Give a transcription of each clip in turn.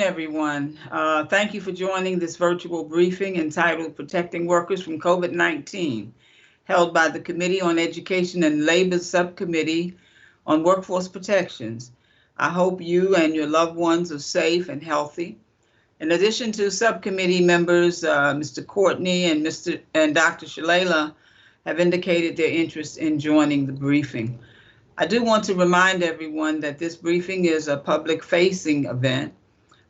Everyone. Thank you for joining this virtual briefing entitled Protecting Workers from COVID-19, held by the Committee on Education and Labor's Subcommittee on Workforce Protections. I hope you and your loved ones are safe and healthy. In addition to subcommittee members, Mr. Courtney and Dr. Shalala have indicated their interest in joining the briefing. I do want to remind everyone that this briefing is a public-facing event.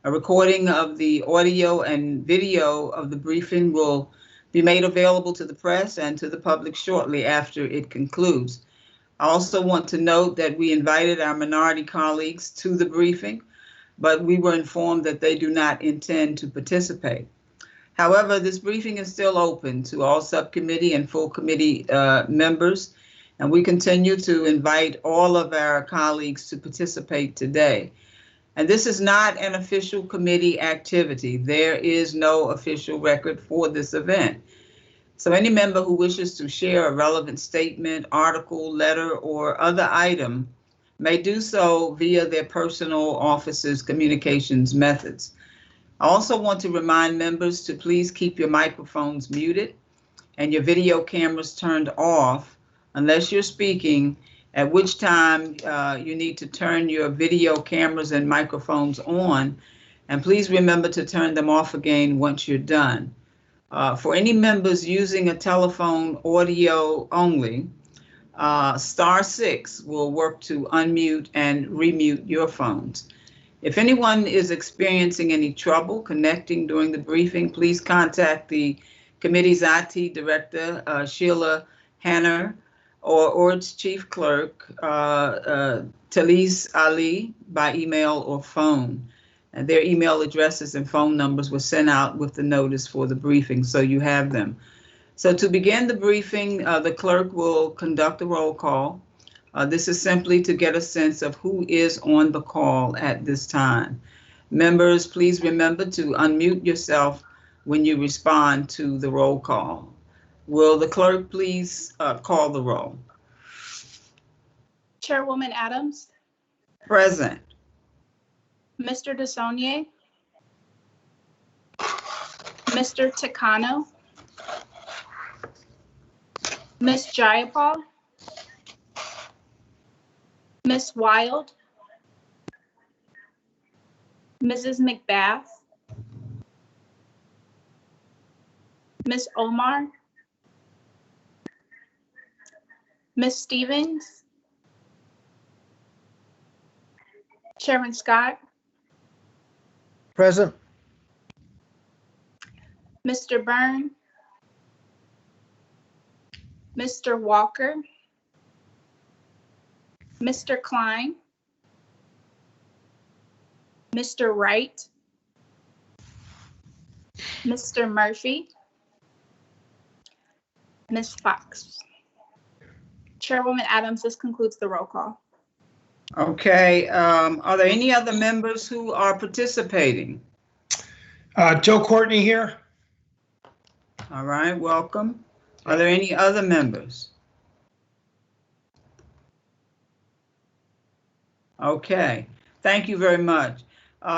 A recording of the audio and video of the briefing will be made available to the press and to the public shortly after it concludes. I also want to note that we invited our minority colleagues to the briefing, but we were informed that they do not intend to participate. However, this briefing is still open to all subcommittee and full committee members, and we continue to invite all of our colleagues to participate today. And this is not an official committee activity. There is no official record for this event. So any member who wishes to share a relevant statement, article, letter, or other item may do so via their personal office's communications methods. I also want to remind members to please keep your microphones muted and your video cameras turned off unless you're speaking, at which time you need to turn your video cameras and microphones on, and please remember to turn them off again once you're done. For any members using a telephone audio only, *6 will work to unmute and remute your phones. If anyone is experiencing any trouble connecting during the briefing, please contact the committee's IT director, Sheila Hanner, or its chief clerk, Talise Ali, by email or phone. And their email addresses and phone numbers were sent out with the notice for the briefing, so you have them. So to begin the briefing, the clerk will conduct a roll call. This is simply to get a sense of who is on the call at this time. Members, please remember to unmute yourself when you respond to the roll call. Will the clerk please call the roll? Chairwoman Adams. Present. Mr. DeSaulnier. Mr. Takano. Ms. Jayapal. Ms. Wild. Mrs. McBath. Ms. Omar. Ms. Stevens. Chairman Scott. Present. Mr. Byrne. Mr. Walker. Mr. Klein. Mr. Wright. Mr. Murphy. Ms. Fox. Chairwoman Adams, this concludes the roll call. Okay, are there any other members who are participating? Joe Courtney here. All right, welcome. Are there any other members? Okay, thank you very much.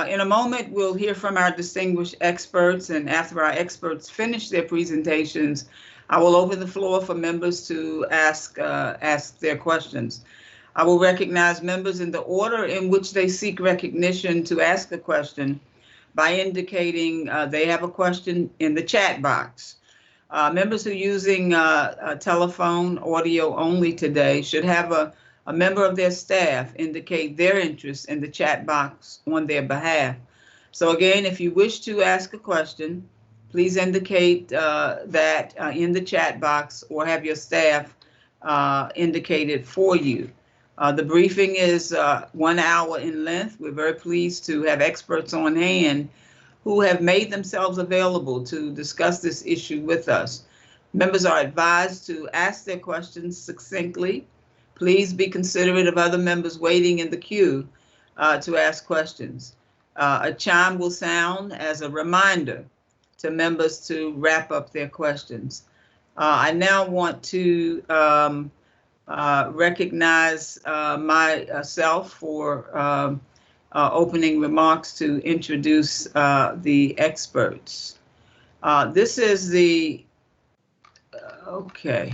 In a moment, we'll hear from our distinguished experts, and after our experts finish their presentations, I will open the floor for members to ask their questions. I will recognize members in the order in which they seek recognition to ask a question by indicating they have a question in the chat box. Members who are using a telephone audio only today should have a member of their staff indicate their interest in the chat box on their behalf. So again, if you wish to ask a question, please indicate that in the chat box or have your staff indicate it for you. The briefing is 1 hour in length. We're very pleased to have experts on hand who have made themselves available to discuss this issue with us. Members are advised to ask their questions succinctly. Please be considerate of other members waiting in the queue to ask questions. A chime will sound as a reminder to members to wrap up their questions. I now want to recognize myself for opening remarks to introduce the experts. This is the, okay.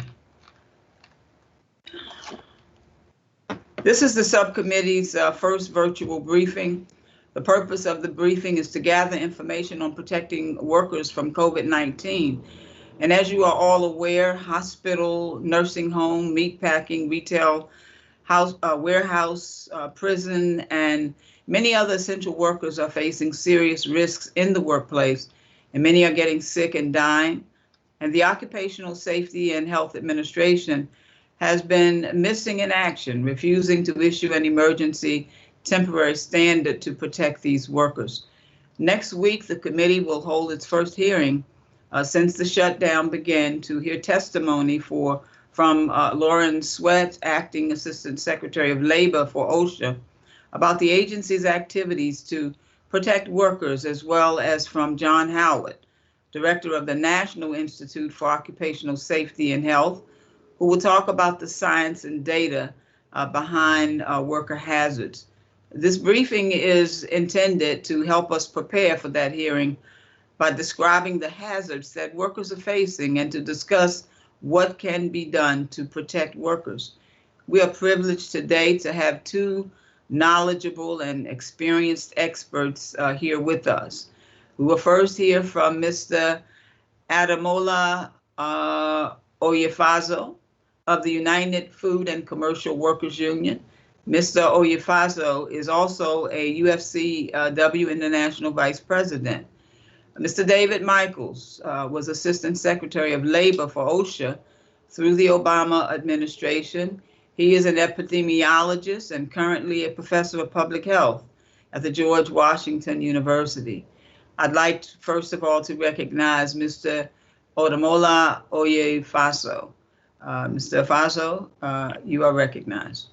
This is the subcommittee's first virtual briefing. The purpose of the briefing is to gather information on protecting workers from COVID-19. And as you are all aware, hospital, nursing home, meatpacking, retail, warehouse, prison, and many other essential workers are facing serious risks in the workplace, and many are getting sick and dying. And the Occupational Safety and Health Administration has been missing in action, refusing to issue an emergency temporary standard to protect these workers. Next week, the committee will hold its first hearing since the shutdown began to hear testimony from Lauren Sweat, Acting Assistant Secretary of Labor for OSHA, about the agency's activities to protect workers, as well as from John Howard, Director of the National Institute for Occupational Safety and Health, who will talk about the science and data behind worker hazards. This briefing is intended to help us prepare for that hearing by describing the hazards that workers are facing and to discuss what can be done to protect workers. We are privileged today to have two knowledgeable and experienced experts here with us. We will first hear from Mr. Ademola Oyefazo of the United Food and Commercial Workers Union. Mr. Oyefazo is also a UFCW International Vice President. Mr. David Michaels was Assistant Secretary of Labor for OSHA through the Obama administration. He is an epidemiologist and currently a professor of public health at the George Washington University. I'd like, first of all, to recognize Mr. Ademola Oyefazo. Mr. Faso, you are recognized.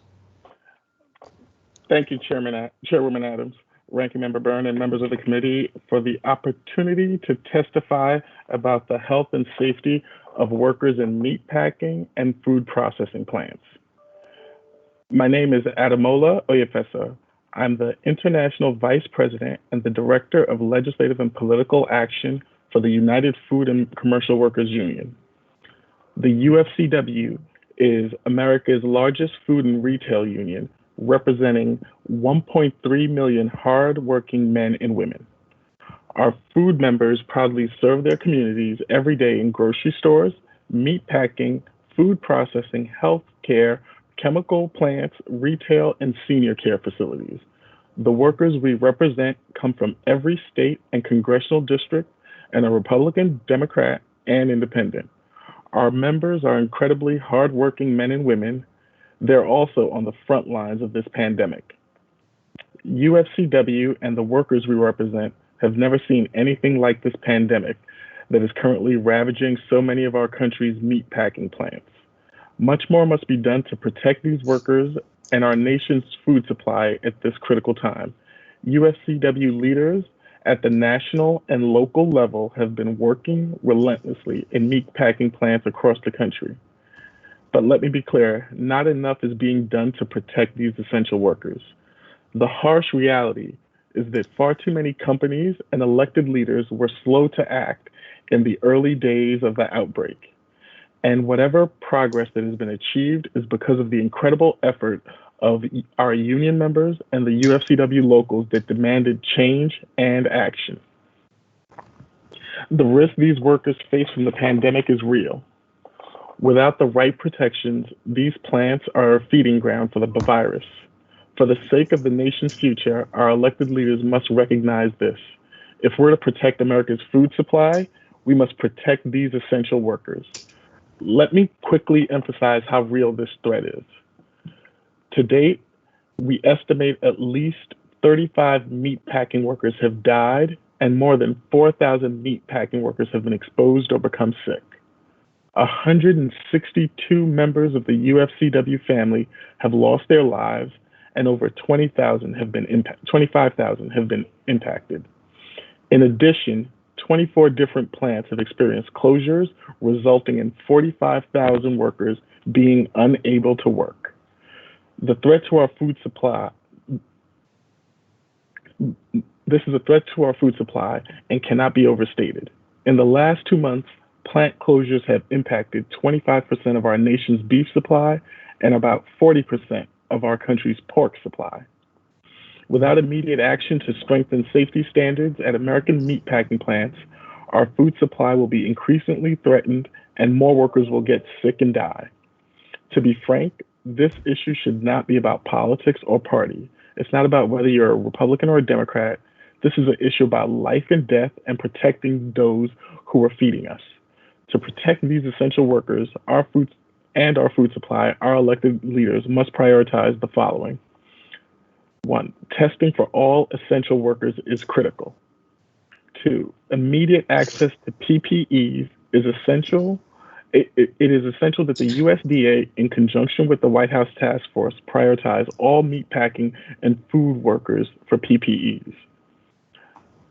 Thank you, Chairwoman Adams, Ranking Member Byrne, and members of the committee for the opportunity to testify about the health and safety of workers in meatpacking and food processing plants. My name is Ademola Oyefazo. I'm the International Vice President and the Director of Legislative and Political Action for the United Food and Commercial Workers Union. The UFCW is America's largest food and retail union, representing 1.3 million hard-working men and women. Our food members proudly serve their communities every day in grocery stores, meatpacking, food processing, healthcare, chemical plants, retail, and senior care facilities. The workers we represent come from every state and congressional district and are Republican, Democrat, and Independent. Our members are incredibly hardworking men and women. They're also on the front lines of this pandemic. UFCW and the workers we represent have never seen anything like this pandemic that is currently ravaging so many of our country's meatpacking plants. Much more must be done to protect these workers and our nation's food supply at this critical time. UFCW leaders at the national and local level have been working relentlessly in meatpacking plants across the country. But let me be clear, not enough is being done to protect these essential workers. The harsh reality is that far too many companies and elected leaders were slow to act in the early days of the outbreak. And whatever progress that has been achieved is because of the incredible effort of our union members and the UFCW locals that demanded change and action. The risk these workers face from the pandemic is real. Without the right protections, these plants are a feeding ground for the virus. For the sake of the nation's future, our elected leaders must recognize this. If we're to protect America's food supply, we must protect these essential workers. Let me quickly emphasize how real this threat is. To date, we estimate at least 35 meatpacking workers have died and more than 4,000 meatpacking workers have been exposed or become sick. 162 members of the UFCW family have lost their lives and over 25,000 have been impacted. In addition, 24 different plants have experienced closures, resulting in 45,000 workers being unable to work. The threat to our food supply This is a threat to our food supply and cannot be overstated. In the last 2 months, plant closures have impacted 25% of our nation's beef supply and about 40% of our country's pork supply. Without immediate action to strengthen safety standards at American meatpacking plants, our food supply will be increasingly threatened and more workers will get sick and die. To be frank, this issue should not be about politics or party. It's not about whether you're a Republican or a Democrat. This is an issue about life and death and protecting those who are feeding us. To protect these essential workers, our food supply, our elected leaders must prioritize the following. 1, testing for all essential workers is critical. 2, immediate access to PPEs is essential. It is essential that the USDA, in conjunction with the White House Task Force, prioritize all meatpacking and food workers for PPEs.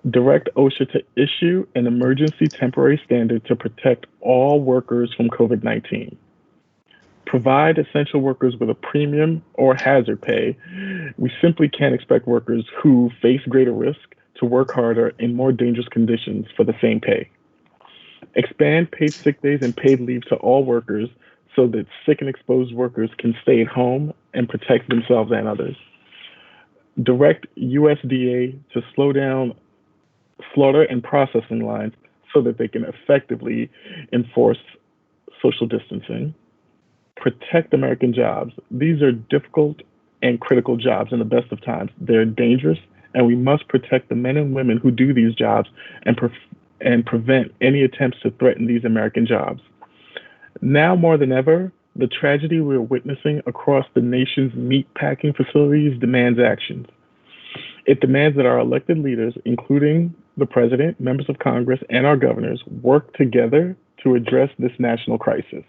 Direct OSHA to issue an emergency temporary standard to protect all workers from COVID-19. Provide essential workers with a premium or hazard pay. We simply can't expect workers who face greater risk to work harder in more dangerous conditions for the same pay. Expand paid sick days and paid leave to all workers so that sick and exposed workers can stay at home and protect themselves and others. Direct USDA to slow down slaughter and processing lines so that they can effectively enforce social distancing. Protect American jobs. These are difficult and critical jobs in the best of times. They're dangerous, and we must protect the men and women who do these jobs and prevent any attempts to threaten these American jobs. Now more than ever, the tragedy we're witnessing across the nation's meatpacking facilities demands actions. It demands that our elected leaders, including the president, members of Congress, and our governors, work together to address this national crisis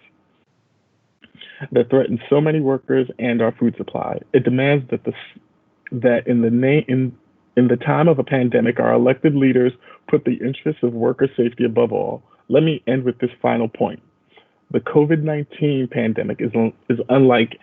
that threatens so many workers and our food supply. It demands that in the time of a pandemic, our elected leaders put the interests of worker safety above all. Let me end with this final point. The COVID-19 pandemic is unlike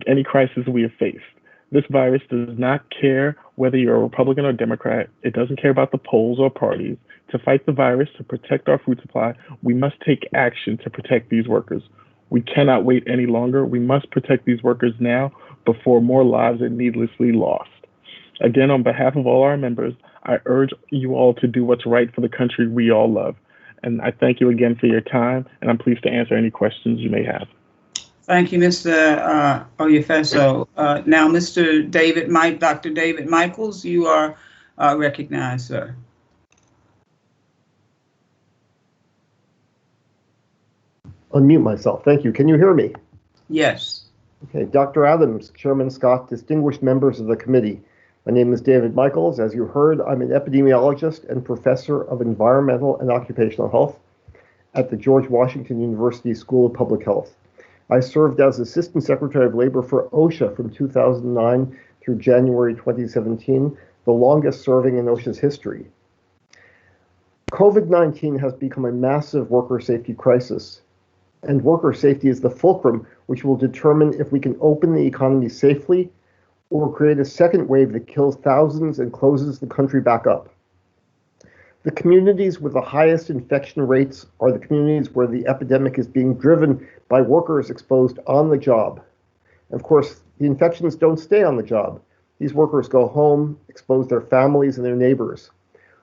any crisis we have faced. This virus does not care whether you're a Republican or Democrat. It doesn't care about the polls or parties. To fight the virus, to protect our food supply, we must take action to protect these workers. We cannot wait any longer. We must protect these workers now before more lives are needlessly lost. Again, on behalf of all our members, I urge you all to do what's right for the country we all love. And I thank you again for your time, and I'm pleased to answer any questions you may have. Thank you, Mr. Oyefeso. Now, Dr. David Michaels, you are recognized, sir. Unmute myself. Thank you. Can you hear me? Yes. Okay. Dr. Adams, Chairman Scott, distinguished members of the committee. My name is David Michaels. As you heard, I'm an epidemiologist and professor of environmental and occupational health at the George Washington University School of Public Health. I served as Assistant Secretary of Labor for OSHA from 2009 through January 2017, the longest serving in OSHA's history. COVID-19 has become a massive worker safety crisis, and worker safety is the fulcrum which will determine if we can open the economy safely or create a second wave that kills thousands and closes the country back up. The communities with the highest infection rates are the communities where the epidemic is being driven by workers exposed on the job. Of course, the infections don't stay on the job. These workers go home, expose their families and their neighbors.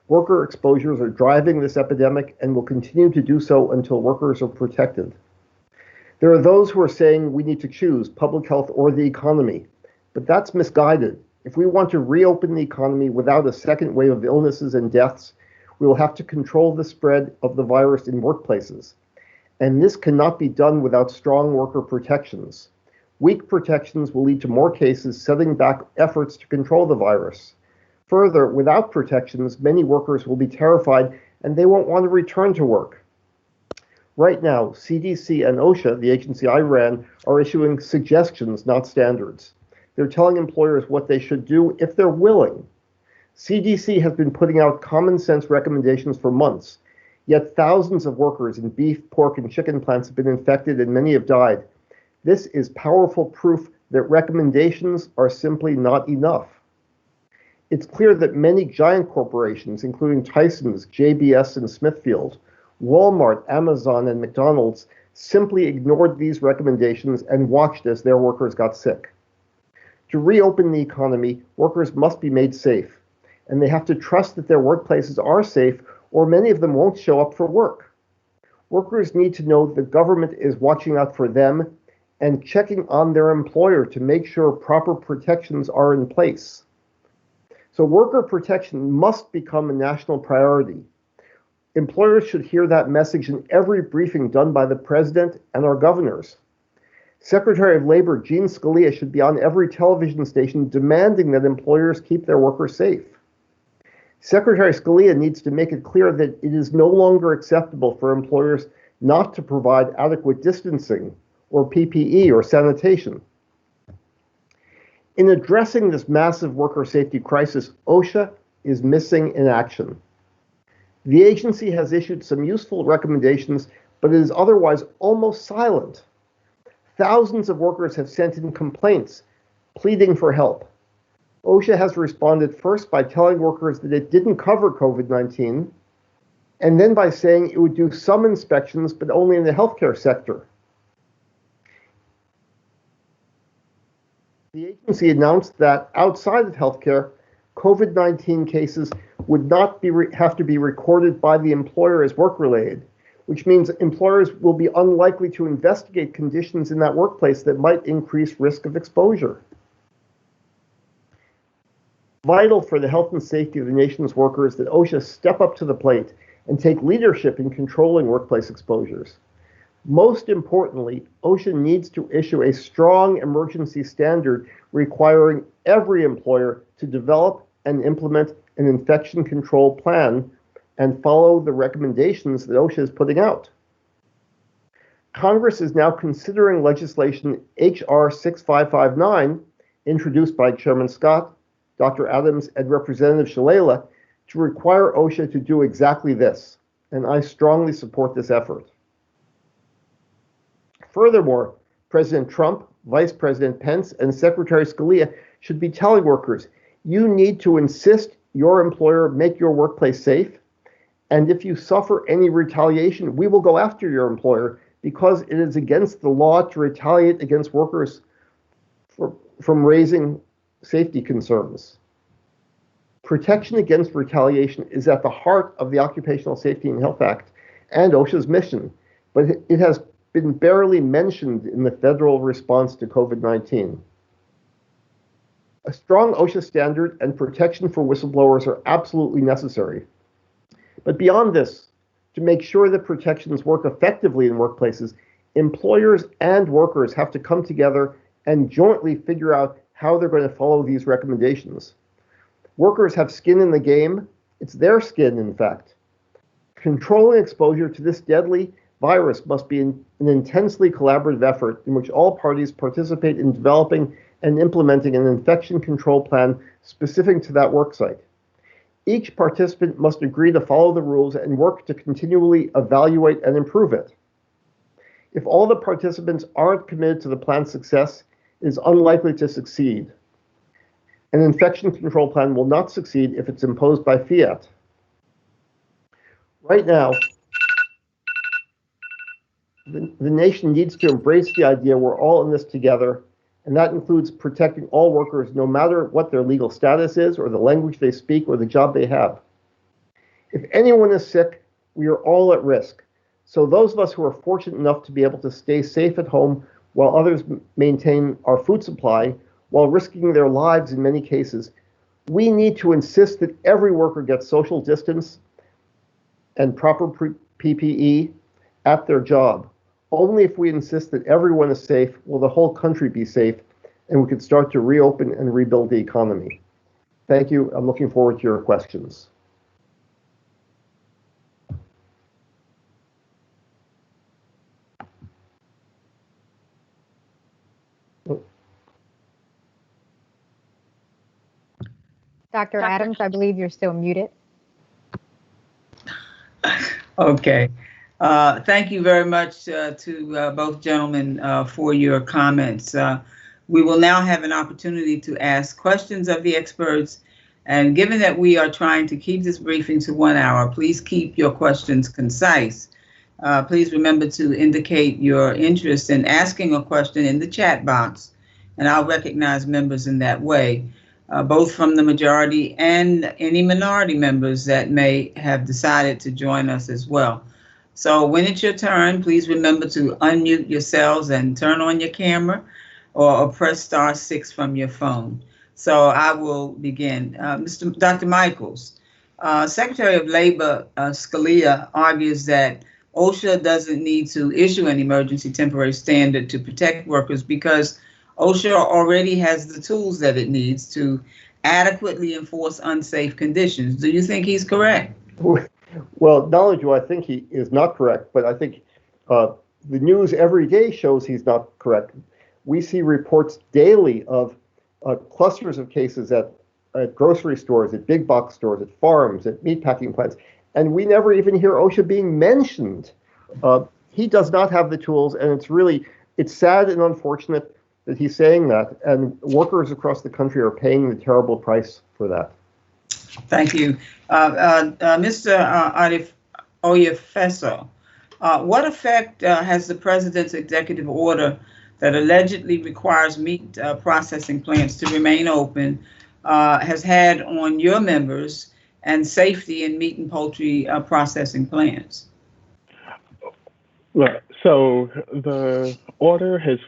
Worker exposures are driving this epidemic and will continue to do so until workers are protected. There are those who are saying we need to choose public health or the economy, but that's misguided. If we want to reopen the economy without a second wave of illnesses and deaths, we will have to control the spread of the virus in workplaces. And this cannot be done without strong worker protections. Weak protections will lead to more cases, setting back efforts to control the virus. Further, without protections, many workers will be terrified and they won't want to return to work. Right now, CDC and OSHA, the agency I ran, are issuing suggestions, not standards. They're telling employers what they should do if they're willing. CDC has been putting out common sense recommendations for months, yet thousands of workers in beef, pork, and chicken plants have been infected and many have died. This is powerful proof that recommendations are simply not enough. It's clear that many giant corporations, including Tyson's, JBS, and Smithfield, Walmart, Amazon, and McDonald's, simply ignored these recommendations and watched as their workers got sick. To reopen the economy, workers must be made safe, and they have to trust that their workplaces are safe, or many of them won't show up for work. Workers need to know the government is watching out for them and checking on their employer to make sure proper protections are in place. So worker protection must become a national priority. Employers should hear that message in every briefing done by the president and our governors. Secretary of Labor Jean Scalia should be on every television station demanding that employers keep their workers safe. Secretary Scalia needs to make it clear that it is no longer acceptable for employers not to provide adequate distancing or PPE or sanitation. In addressing this massive worker safety crisis, OSHA is missing in action. The agency has issued some useful recommendations, but it is otherwise almost silent. Thousands of workers have sent in complaints, pleading for help. OSHA has responded first by telling workers that it didn't cover COVID-19, and then by saying it would do some inspections, but only in the healthcare sector. The agency announced that outside of healthcare, COVID-19 cases would not have to be recorded by the employer as work-related, which means employers will be unlikely to investigate conditions in that workplace that might increase risk of exposure. Vital for the health and safety of the nation's workers that OSHA step up to the plate and take leadership in controlling workplace exposures. Most importantly, OSHA needs to issue a strong emergency standard requiring every employer to develop and implement an infection control plan and follow the recommendations that OSHA is putting out. Congress is now considering legislation H.R. 6559, introduced by Chairman Scott, Dr. Adams, and Representative Shalala, to require OSHA to do exactly this, and I strongly support this effort. Furthermore, President Trump, Vice President Pence, and Secretary Scalia should be telling workers, you need to insist your employer make your workplace safe, and if you suffer any retaliation, we will go after your employer because it is against the law to retaliate against workers from raising safety concerns. Protection against retaliation is at the heart of the Occupational Safety and Health Act and OSHA's mission, but it has been barely mentioned in the federal response to COVID-19. A strong OSHA standard and protection for whistleblowers are absolutely necessary. But beyond this, to make sure that protections work effectively in workplaces, employers and workers have to come together and jointly figure out how they're going to follow these recommendations. Workers have skin in the game. It's their skin, in fact. Controlling exposure to this deadly virus must be an intensely collaborative effort in which all parties participate in developing and implementing an infection control plan specific to that worksite. Each participant must agree to follow the rules and work to continually evaluate and improve it. If all the participants aren't committed to the plan's success, it is unlikely to succeed. An infection control plan will not succeed if it's imposed by fiat. Right now, the nation needs to embrace the idea we're all in this together, and that includes protecting all workers no matter what their legal status is or the language they speak or the job they have. If anyone is sick, we are all at risk. So those of us who are fortunate enough to be able to stay safe at home while others maintain our food supply, while risking their lives in many cases, we need to insist that every worker gets social distance and proper PPE at their job. Only if we insist that everyone is safe will the whole country be safe, and we can start to reopen and rebuild the economy. Thank you. I'm looking forward to your questions. Dr. Adams, I believe you're still muted. Okay. Thank you very much to both gentlemen for your comments. We will now have an opportunity to ask questions of the experts. And given that we are trying to keep this briefing to 1 hour, please keep your questions concise. Please remember to indicate your interest in asking a question in the chat box, and I'll recognize members in that way, both from the majority and any minority members that may have decided to join us as well. So when it's your turn, please remember to unmute yourselves and turn on your camera or press *6 from your phone. So I will begin. Dr. Michaels, Secretary of Labor Scalia argues that OSHA doesn't need to issue an emergency temporary standard to protect workers because OSHA already has the tools that it needs to adequately enforce unsafe conditions. Do you think he's correct? Well, not only do I think he is not correct, but I think the news every day shows he's not correct. We see reports daily of clusters of cases at grocery stores, at big box stores, at farms, at meatpacking plants, and we never even hear OSHA being mentioned. He does not have the tools, and it's sad and unfortunate that he's saying that, and workers across the country are paying the terrible price for that. Thank you. Mr. Oyefeso, what effect has the president's executive order that allegedly requires meat processing plants to remain open has had on your members and safety in meat and poultry processing plants? Right. So the order has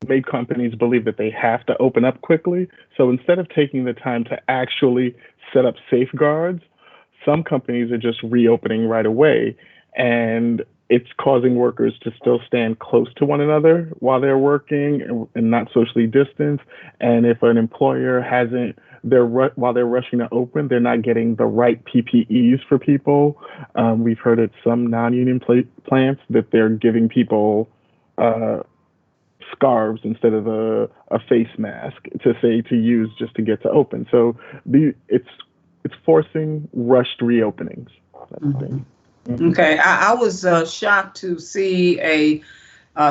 made companies believe that they have to open up quickly. So instead of taking the time to actually set up safeguards, some companies are just reopening right away, and it's causing workers to still stand close to one another while they're working and not socially distanced. And if an employer while they're rushing to open, they're not getting the right PPEs for people. We've heard at some non-union plants that they're giving people scarves instead of a face mask to use just to get to open. So it's forcing rushed reopenings. Mm-hmm. Okay, I was shocked to see a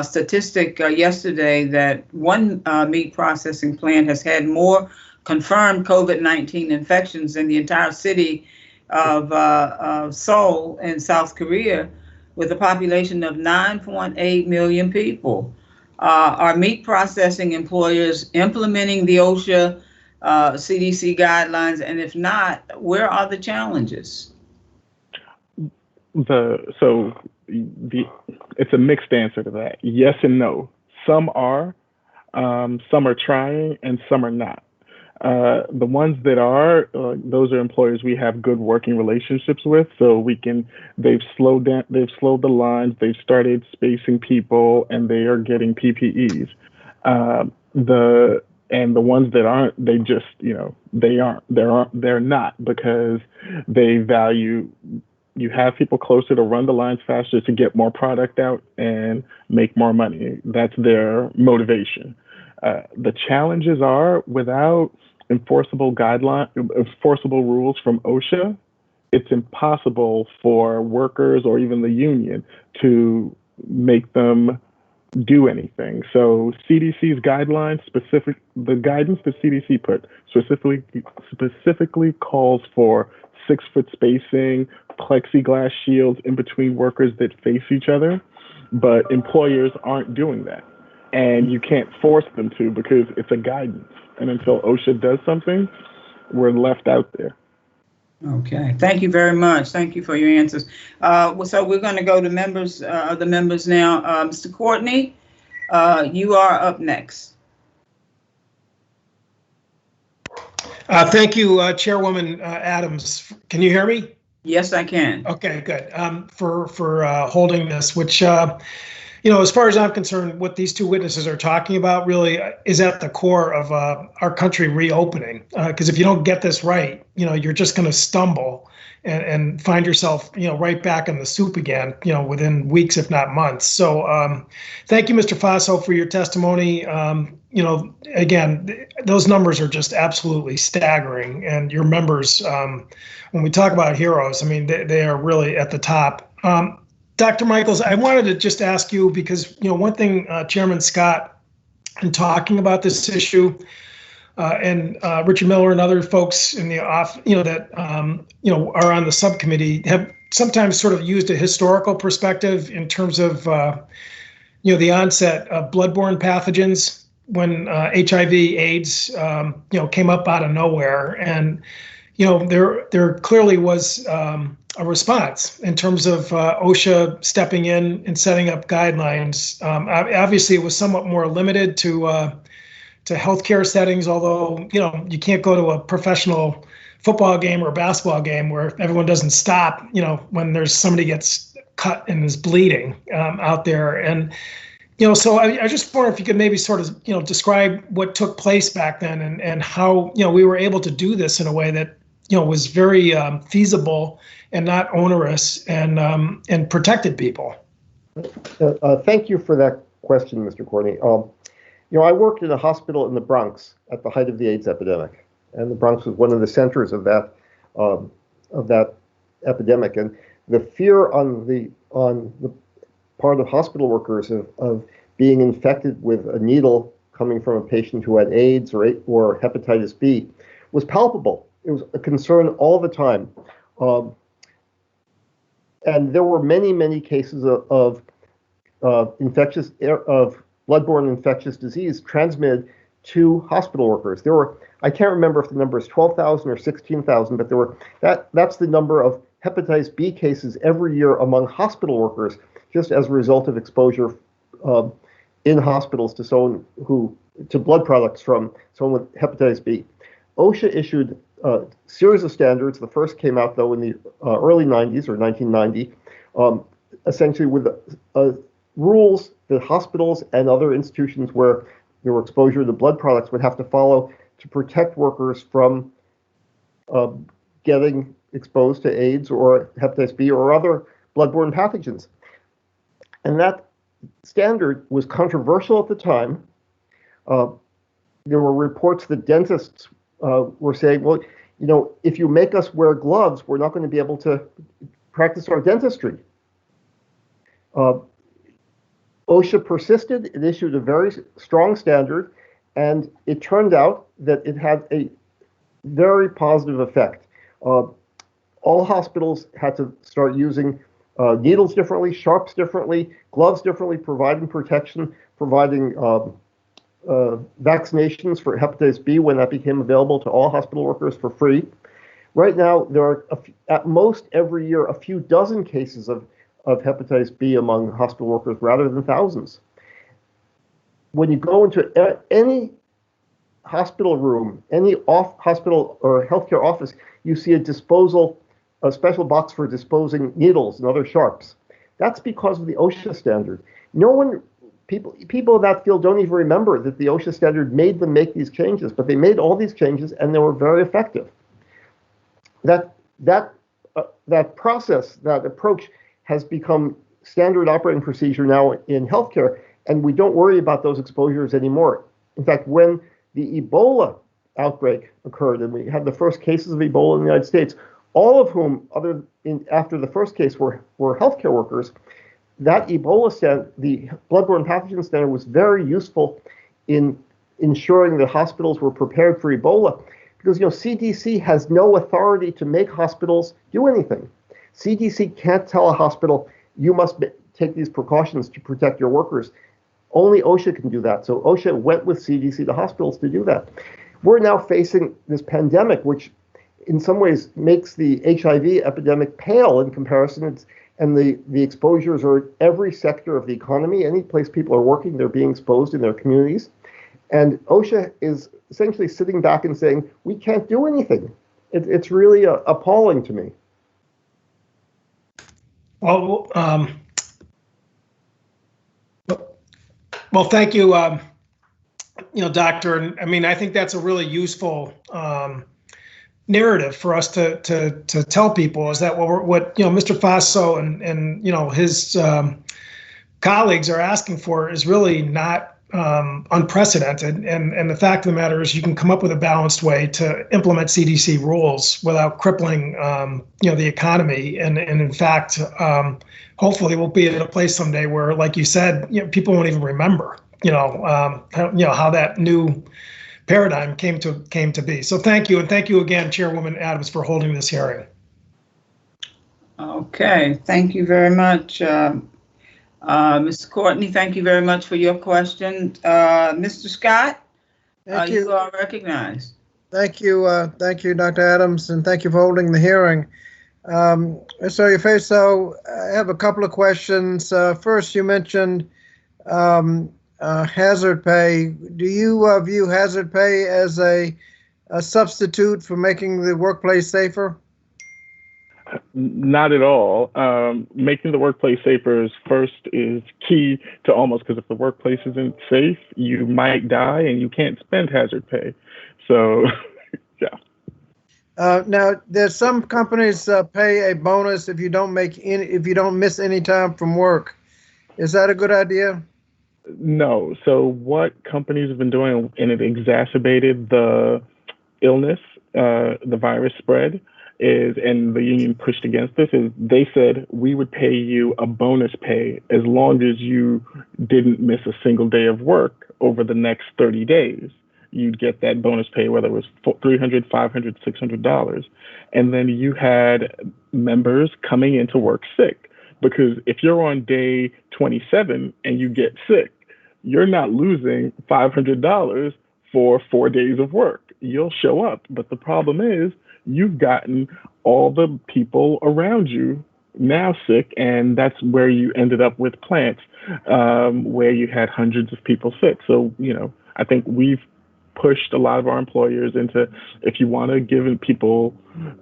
statistic yesterday that one meat processing plant has had more confirmed COVID-19 infections in the entire city of Seoul in South Korea, with a population of 9.8 million people. Are meat processing employers implementing the OSHA CDC guidelines? And if not, where are the challenges? It's a mixed answer to that. Yes and no. Some are trying, and some are not. The ones that are, those are employers we have good working relationships with, so they've slowed the lines, they've started spacing people, and they are getting PPEs. And the ones that aren't, they're not, because they value, you have people closer to run the lines faster to get more product out and make more money. That's their motivation. The challenges are, without enforceable rules from OSHA, it's impossible for workers or even the union to make them do anything. So CDC's guidelines, the guidance the CDC put specifically calls for 6-foot spacing, plexiglass shields in between workers that face each other, but employers aren't doing that. And you can't force them to, because it's a guidance. And until OSHA does something, we're left out there. Okay, thank you very much. Thank you for your answers. So we're going to go to the members now. Mr. Courtney, you are up next. Thank you, Chairwoman Adams. Can you hear me? Yes, I can. Okay, good. For holding this, which, as far as I'm concerned, what these two witnesses are talking about really is at the core of our country reopening. Because if you don't get this right, you're just going to stumble and find yourself, right back in the soup again, within weeks, if not months. So thank you, Mr. Faso, for your testimony. Again, those numbers are just absolutely staggering. And your members, when we talk about heroes, I mean, they are really at the top. Dr. Michaels, I wanted to just ask you, because, one thing Chairman Scott and talking about this issue. And Richard Miller and other folks in the that are on the subcommittee have sometimes sort of used a historical perspective in terms of the onset of bloodborne pathogens when HIV, AIDS came up out of nowhere, and there clearly was a response in terms of OSHA stepping in and setting up guidelines. Obviously, it was somewhat more limited to healthcare settings, although you can't go to a professional football game or a basketball game where everyone doesn't stop when there's somebody gets cut and is bleeding out there. And so I just wonder if you could maybe sort of describe what took place back then and how we were able to do this in a way that was very feasible and not onerous and protected people. Thank you for that question, Mr. Courtney. I worked in a hospital in the Bronx at the height of the AIDS epidemic, and the Bronx was one of the centers of that epidemic. And the fear on the part of hospital workers of being infected with a needle coming from a patient who had AIDS or hepatitis B was palpable. It was a concern all the time, and there were many cases of bloodborne infectious disease transmitted to hospital workers. There were, I can't remember if the number is 12,000 or 16,000, but that's the number of hepatitis B cases every year among hospital workers, just as a result of exposure in hospitals to blood products from someone with hepatitis B. OSHA issued a series of standards. The first came out, though, in the early 90s or 1990, essentially with rules that hospitals and other institutions where there were exposure to blood products would have to follow to protect workers from getting exposed to AIDS or hepatitis B or other bloodborne pathogens. And that standard was controversial at the time. There were reports that dentists were saying, well, if you make us wear gloves, we're not going to be able to practice our dentistry. OSHA persisted. It issued a very strong standard, and it turned out that it had a very positive effect. All hospitals had to start using needles differently, sharps differently, gloves differently, providing protection, providing vaccinations for hepatitis B when that became available to all hospital workers for free. Right now, there are at most every year a few dozen cases of hepatitis B among hospital workers rather than thousands. When you go into any hospital room, any hospital or healthcare office, you see a special box for disposing needles and other sharps. That's because of the OSHA standard. People in that field don't even remember that the OSHA standard made them make these changes, but they made all these changes and they were very effective. That process, that approach has become standard operating procedure now in healthcare, and we don't worry about those exposures anymore. In fact, when the Ebola outbreak occurred and we had the first cases of Ebola in the United States, all of whom, after the first case, were healthcare workers, that Ebola standard, the bloodborne pathogen standard, was very useful in ensuring that hospitals were prepared for Ebola, because CDC has no authority to make hospitals do anything. CDC can't tell a hospital, you must take these precautions to protect your workers. Only OSHA can do that. So OSHA went with CDC to hospitals to do that. We're now facing this pandemic, which in some ways makes the HIV epidemic pale in comparison. And the exposures are every sector of the economy. Any place people are working, they're being exposed in their communities. And OSHA is essentially sitting back and saying, we can't do anything. It's really appalling to me. Well, thank you, Doctor. And I mean, I think that's a really useful narrative for us to tell people, is that what Mr. Faso and his colleagues are asking for is really not unprecedented. And the fact of the matter is, you can come up with a balanced way to implement CDC rules without crippling the economy. And in fact, hopefully we'll be at a place someday where, like you said, people won't even remember how that new paradigm came to be. So thank you, and thank you again, Chairwoman Adams, for holding this hearing. Okay, thank you very much. Ms. Courtney, thank you very much for your question. Mr. Scott, you are recognized. Thank you, Dr. Adams, and thank you for holding the hearing. So I have a couple of questions. First, you mentioned hazard pay. Do you view hazard pay as a substitute for making the workplace safer? Not at all. Making the workplace safer is key to almost, because if the workplace isn't safe, you might die and you can't spend hazard pay. So, yeah. Now, there's some companies pay a bonus if you don't miss any time from work. Is that a good idea? No. So what companies have been doing, and it exacerbated the illness, the virus spread, and the union pushed against this, is they said we would pay you a bonus pay as long as you didn't miss a single day of work over the next 30 days. You'd get that bonus pay, whether it was $300, $500, $600. And then you had members coming into work sick, because if you're on day 27 and you get sick, you're not losing $500 for 4 days of work. You'll show up. But the problem is, you've gotten all the people around you now sick, and that's where you ended up with plants where you had hundreds of people sick. So, I think we've pushed a lot of our employers into, if you want to give people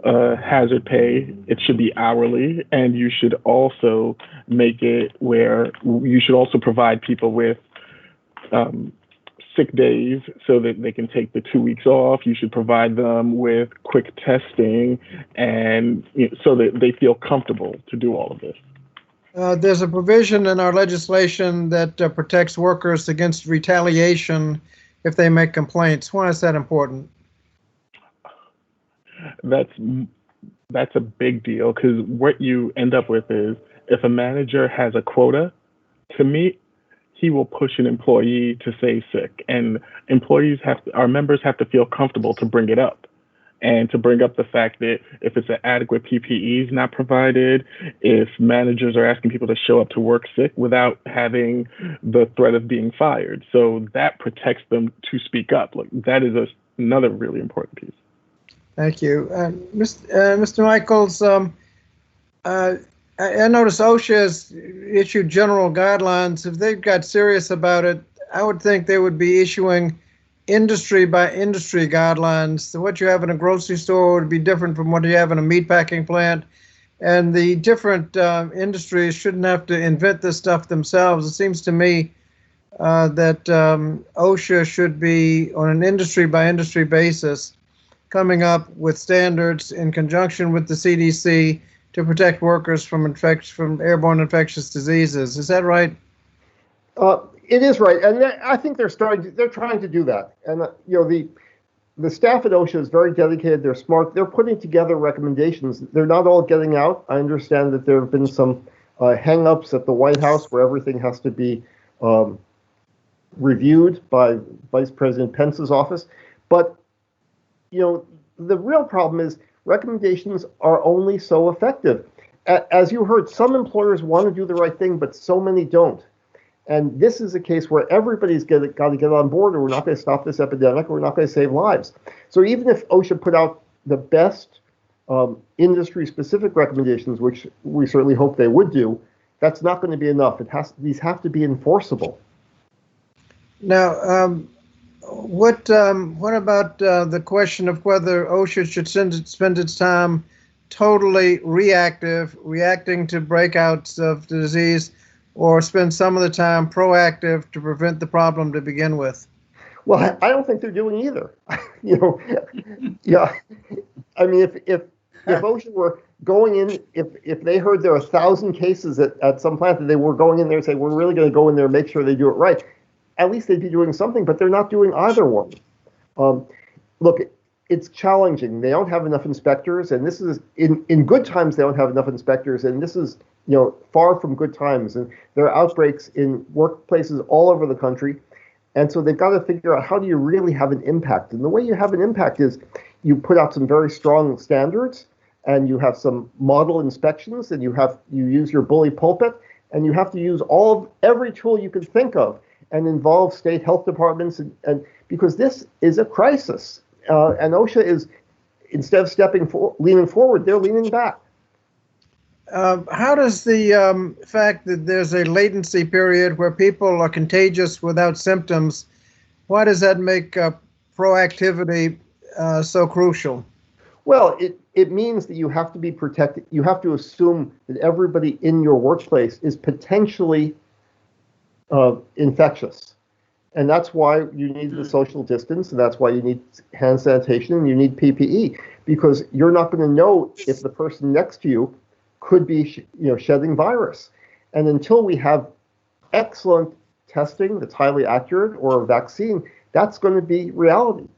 hazard pay, it should be hourly, and you should also make it where you should also provide people with sick days so that they can take the 2 weeks off. You should provide them with quick testing, and so that they feel comfortable to do all of this. There's a provision in our legislation that protects workers against retaliation if they make complaints. Why is that important? That's a big deal, because what you end up with is, if a manager has a quota to meet, he will push an employee to say sick, and our members have to feel comfortable to bring it up, and to bring up the fact that if it's an adequate PPE is not provided, if managers are asking people to show up to work sick without having the threat of being fired. So that protects them to speak up. That is another really important piece. Thank you. Mr. Michaels, I noticed OSHA has issued general guidelines. If they got serious about it, I would think they would be issuing industry by industry guidelines. So what you have in a grocery store would be different from what you have in a meatpacking plant. And the different industries shouldn't have to invent this stuff themselves. It seems to me that OSHA should be, on an industry by industry basis, coming up with standards in conjunction with the CDC to protect workers from airborne infectious diseases. Is that right? It is right, and I think they're trying to do that. And the staff at OSHA is very dedicated. They're smart. They're putting together recommendations. They're not all getting out. I understand that there have been some hang-ups at the White House where everything has to be reviewed by Vice President Pence's office. But the real problem is, recommendations are only so effective. As you heard, some employers want to do the right thing, but so many don't. And this is a case where everybody's got to get on board, or we're not going to stop this epidemic, or we're not going to save lives. So even if OSHA put out the best industry-specific recommendations, which we certainly hope they would do, that's not going to be enough. These have to be enforceable. Now, what about the question of whether OSHA should spend its time totally reacting to breakouts of the disease, or spend some of the time proactive to prevent the problem to begin with? Well, I don't think they're doing either. Yeah. I mean, if OSHA were going in, if they heard there are 1,000 cases at some plant, that they were going in there and say, we're really going to go in there and make sure they do it right, at least they'd be doing something, but they're not doing either one. Look, it's challenging. They don't have enough inspectors, and this is, in good times, they don't have enough inspectors, and this is, far from good times. And there are outbreaks in workplaces all over the country. And so they've got to figure out, how do you really have an impact? And the way you have an impact is you put out some very strong standards, and you have some model inspections, and you use your bully pulpit, and you have to use every tool you can think of and involve state health departments, and because this is a crisis. And OSHA is, instead of leaning forward, they're leaning back. How does the fact that there's a latency period where people are contagious without symptoms, why does that make proactivity so crucial? Well, it means that you have to be protected. You have to assume that everybody in your workplace is potentially infectious. And that's why you need the social distance, and that's why you need hand sanitation, and you need PPE, because you're not going to know if the person next to you could be shedding virus. And until we have excellent testing that's highly accurate, or a vaccine, that's going to be reality.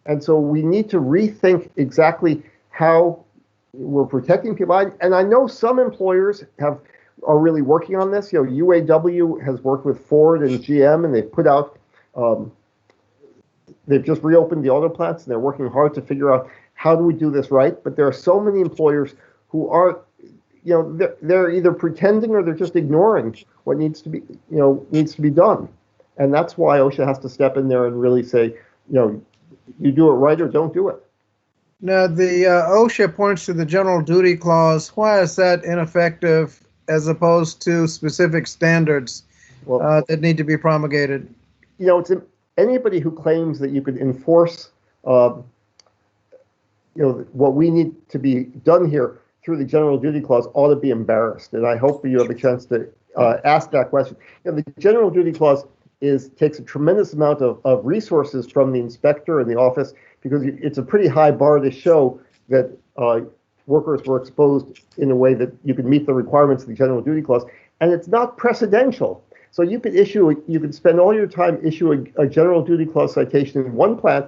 And so we need to rethink exactly how we're protecting people. And I know some employers are really working on this. UAW has worked with Ford and GM, and they've put out, they've just reopened the auto plants, and they're working hard to figure out, how do we do this right? But there are so many employers who are, they're either pretending or they're just ignoring what needs to be done. And that's why OSHA has to step in there and really say, you do it right or don't do it. Now, the OSHA points to the general duty clause. Why is that ineffective as opposed to specific standards that need to be promulgated? It's anybody who claims that you could enforce, what we need to be done here through the general duty clause ought to be embarrassed. And I hope you have a chance to ask that question. The general duty clause takes a tremendous amount of resources from the inspector and the office, because it's a pretty high bar to show that workers were exposed in a way that you can meet the requirements of the general duty clause. And it's not precedential. So you could spend all your time issuing a general duty clause citation in one plant,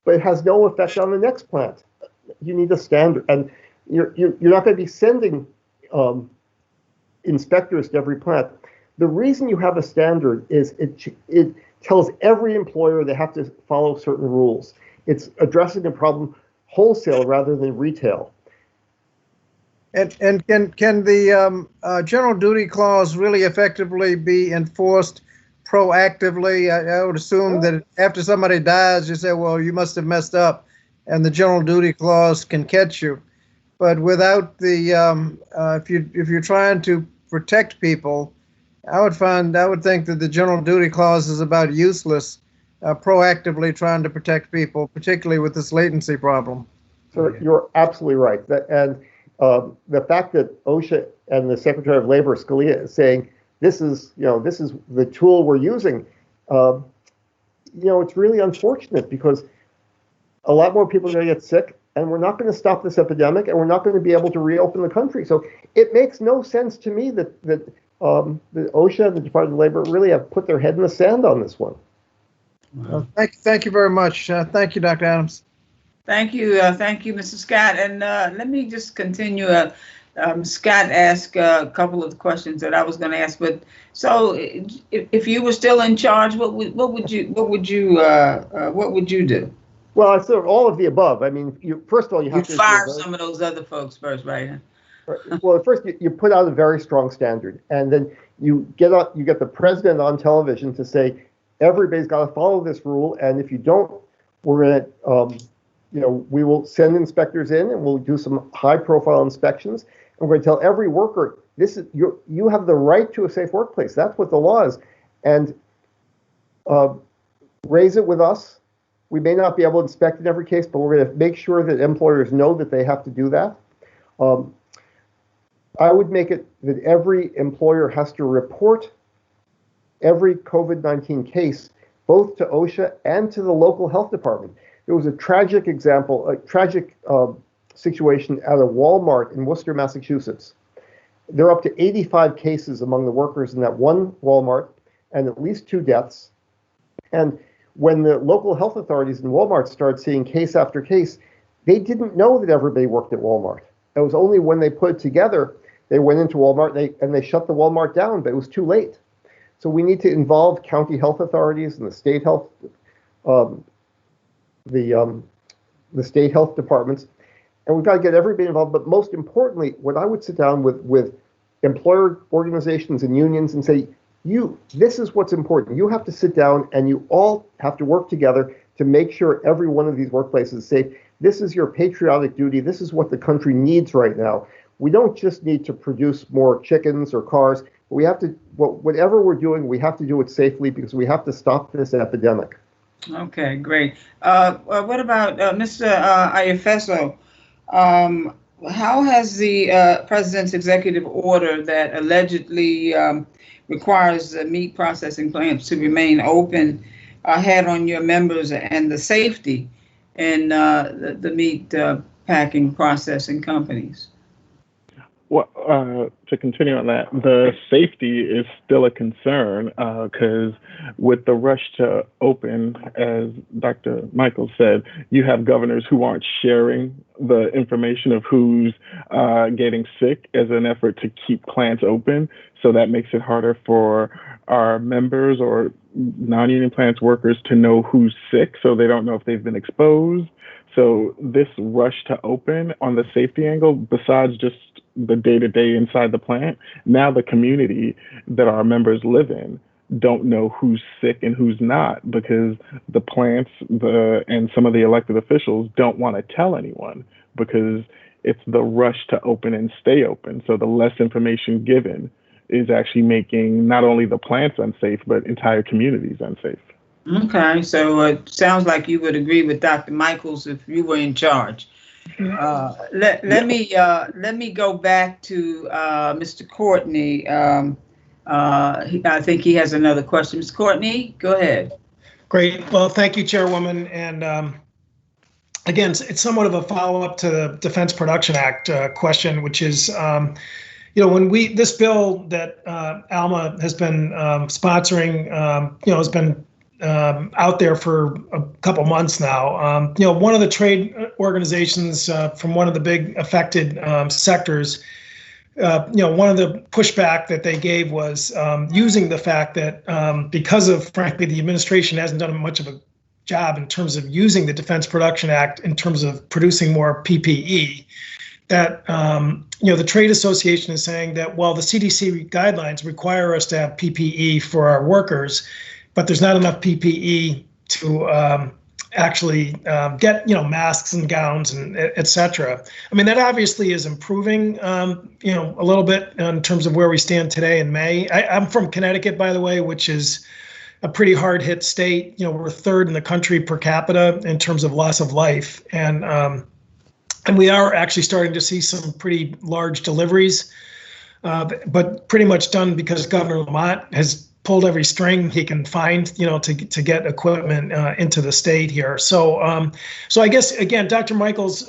but it has no effect on the next plant. You need a standard, and you're not going to be sending inspectors to every plant. The reason you have a standard is it tells every employer they have to follow certain rules. It's addressing the problem wholesale rather than retail. And can the general duty clause really effectively be enforced proactively? I would assume that after somebody dies, you say, well, you must have messed up, and the general duty clause can catch you. But without the, if you're trying to protect people, I would think that the general duty clause is about useless, proactively trying to protect people, particularly with this latency problem. So you're absolutely right. And the fact that OSHA and the Secretary of Labor, Scalia, is saying this is the tool we're using, it's really unfortunate, because a lot more people are going to get sick, and we're not going to stop this epidemic, and we're not going to be able to reopen the country. So it makes no sense to me that the OSHA and the Department of Labor really have put their head in the sand on this one. Well, thank you very much. Thank you, Dr. Adams. Thank you, Mr. Scott. And let me just continue. Scott asked a couple of questions that I was going to ask. But so, if you were still in charge, what would you do? Well, I said all of the above. I mean, first of all, you have to fire some of those other folks first, right? Well, first you put out a very strong standard, and then you get the president on television to say everybody's got to follow this rule, and if you don't, we're going to, we will send inspectors in, and we'll do some high-profile inspections, and we're going to tell every worker, you have the right to a safe workplace. That's what the law is, and raise it with us. We may not be able to inspect in every case, but we're going to make sure that employers know that they have to do that. I would make it that every employer has to report every COVID-19 case, both to OSHA and to the local health department. There was a tragic situation at a Walmart in Worcester, Massachusetts. There are up to 85 cases among the workers in that one Walmart, and at least 2 deaths. And when the local health authorities in Walmart started seeing case after case, they didn't know that everybody worked at Walmart. It was only when they put it together, they went into Walmart and they shut the Walmart down, but it was too late. So we need to involve county health authorities and the state health, the state health departments, and we've got to get everybody involved. But most importantly, what I would sit down with employer organizations and unions and say, this is what's important. You have to sit down and you all have to work together to make sure every one of these workplaces is safe. This is your patriotic duty. This is what the country needs right now. We don't just need to produce more chickens or cars. We have to, whatever we're doing, we have to do it safely because we have to stop this epidemic. Okay, great. What about Mr. Iafeso? How has the president's executive order that allegedly requires the meat processing plants to remain open had on your members and the safety in the meat packing processing companies? Well, to continue on that, the safety is still a concern because with the rush to open, as Dr. Michael said, you have governors who aren't sharing the information of who's getting sick as an effort to keep plants open. So that makes it harder for our members or non-union plants workers to know who's sick, so they don't know if they've been exposed. So this rush to open on the safety angle, besides just the day-to-day inside the plant, now the community that our members live in don't know who's sick and who's not because the plants and some of the elected officials don't want to tell anyone because it's the rush to open and stay open. So the less information given is actually making not only the plants unsafe, but entire communities unsafe. Okay, so it sounds like you would agree with Dr. Michaels if you were in charge. Let me go back to Mr. Courtney. I think he has another question. Ms. Courtney, go ahead. Great. Well, thank you, Chairwoman. And again, it's somewhat of a follow-up to the Defense Production Act question, which is, when this bill that ALMA has been sponsoring, has been out there for a couple months now. One of the trade organizations from one of the big affected sectors, one of the pushback that they gave was using the fact that because of, frankly, the administration hasn't done much of a job in terms of using the Defense Production Act in terms of producing more PPE, that the trade association is saying that, well, the CDC guidelines require us to have PPE for our workers, but there's not enough PPE to actually get, masks and gowns and et cetera. I mean, that obviously is improving, a little bit in terms of where we stand today in May. I'm from Connecticut, by the way, which is a pretty hard hit state. We're third in the country per capita in terms of loss of life. And we are actually starting to see some pretty large deliveries, but pretty much done because Governor Lamont has pulled every string he can find, to get equipment into the state here. So I guess, again, Dr. Michaels,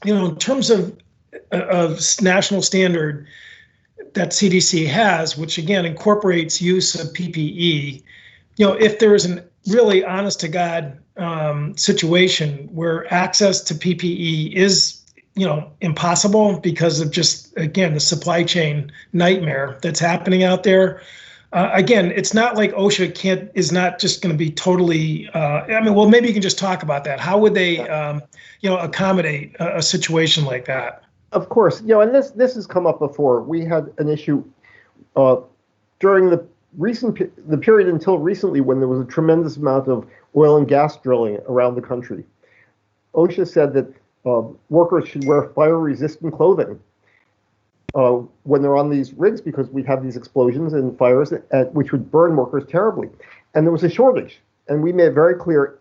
in terms of national standard that CDC has, which again incorporates use of PPE, if there is a really honest to God situation where access to PPE is impossible because of just, again, the supply chain nightmare that's happening out there. Again, it's not like OSHA is not just going to be totally, maybe you can just talk about that. How would they, accommodate a situation like that? Of course, and this has come up before. We had an issue during the period until recently when there was a tremendous amount of oil and gas drilling around the country. OSHA said that workers should wear fire-resistant clothing when they're on these rigs because we have these explosions and fires which would burn workers terribly. And there was a shortage. And we made it very clear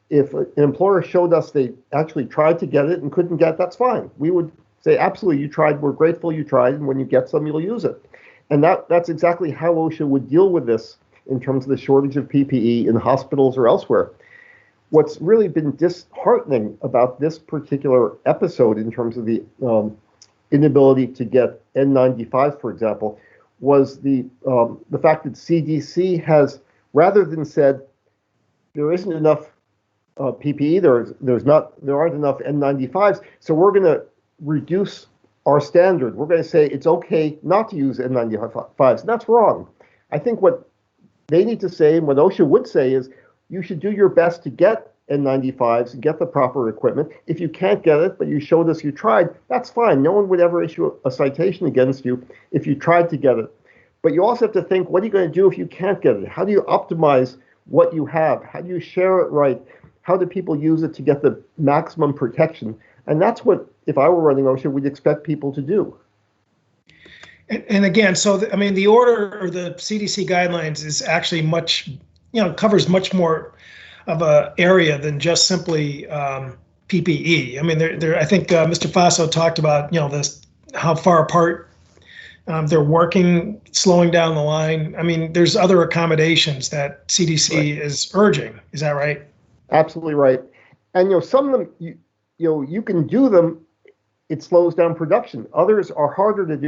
if an employer showed us they actually tried to get it and couldn't get it, that's fine. We would say, absolutely, you tried, we're grateful you tried, and when you get some, you'll use it. And that's exactly how OSHA would deal with this in terms of the shortage of PPE in hospitals or elsewhere. What's really been disheartening about this particular episode in terms of the inability to get N95s, for example, was the fact that CDC has, rather than said there isn't enough PPE, there aren't enough N95s, so we're going to reduce our standard. We're going to say it's okay not to use N95s. That's wrong. I think what they need to say, and what OSHA would say, is you should do your best to get N95s and get the proper equipment. If you can't get it, but you showed us you tried, that's fine. No one would ever issue a citation against you if you tried to get it. But you also have to think, what are you going to do if you can't get it? How do you optimize what you have? How do you share it right? How do people use it to get the maximum protection? And that's what, if I were running OSHA, we'd expect people to do. And again, so I mean, the order or the CDC guidelines is actually much, covers much more of a area than just simply PPE. I mean, I think Mr. Faso talked about, this, how far apart they're working, slowing down the line. I mean, there's other accommodations that CDC is urging. Is that right? Absolutely right. And some of them, you can do them. It slows down production. Others are harder to do.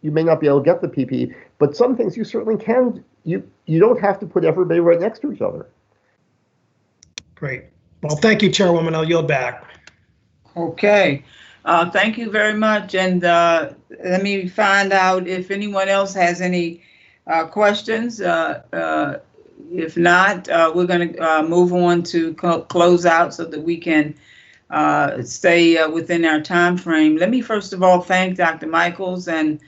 You may not be able to get the PPE, but some things you certainly can. You don't have to put everybody right next to each other. Great. Well, thank you, Chairwoman. I'll yield back. Okay. Thank you very much. And let me find out if anyone else has any questions. If not, we're going to move on to close out so that we can stay within our time frame. Let me first of all thank Dr. Michaels and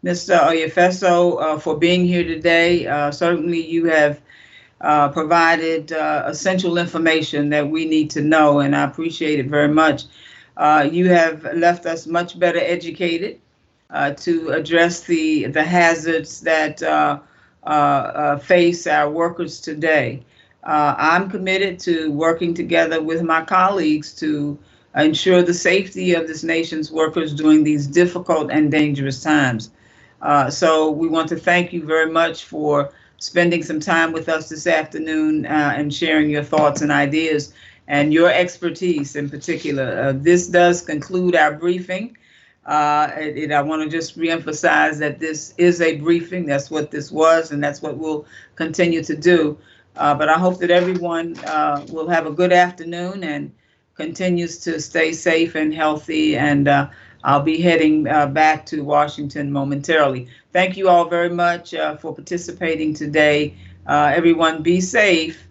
Mr. Oyefeso for being here today. Certainly you have provided essential information that we need to know, and I appreciate it very much. You have left us much better educated to address the hazards that face our workers today. I'm committed to working together with my colleagues to ensure the safety of this nation's workers during these difficult and dangerous times. So we want to thank you very much for spending some time with us this afternoon and sharing your thoughts and ideas and your expertise in particular. This does conclude our briefing. I want to just reemphasize that this is a briefing. That's what this was, and that's what we'll continue to do. But I hope that everyone will have a good afternoon and continues to stay safe and healthy. And I'll be heading back to Washington momentarily. Thank you all very much for participating today. Everyone be safe.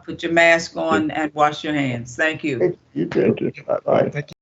Put your mask on and wash your hands. Thank you. You too. Bye-bye. Thank you.